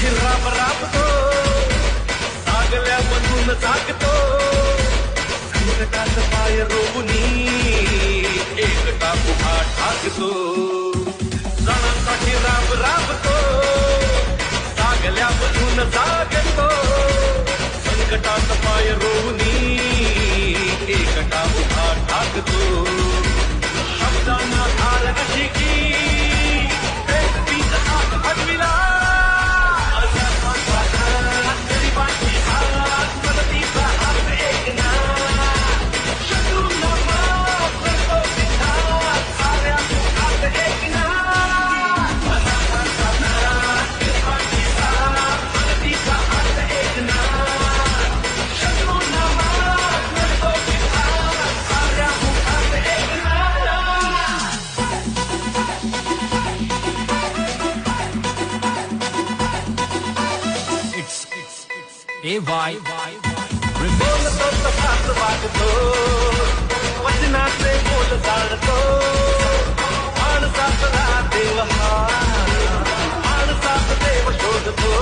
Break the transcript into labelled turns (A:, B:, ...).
A: माणसासाठी राब राबतो, सागल्या मधून जागतो, संकटात पाय रोवणी एकटा उभा ठाकतो. सणांसाठी राब राबतो, सागल्या मधून जागतो, संकटात पाय रोवणी एकटा उभा ठाकतो. शब्दांना धार अशी की व्यक्तीच हात हटविला, गरिबांची हात मदतीचा हात एकना, शत्रूंना माफ करतो सिद्धार्थ, साऱ्या सुखात एकना. गरिबांची साथ मदतीचा हात एकना, शत्रूंना माफ करतो सिद्धार्थ, साऱ्या सुखात एकना.
B: AY.
A: बोलतो तसाच वागतो, वचनाचे बोल जाणतो, माणसातला देव हा, माणसात देव शोधतो.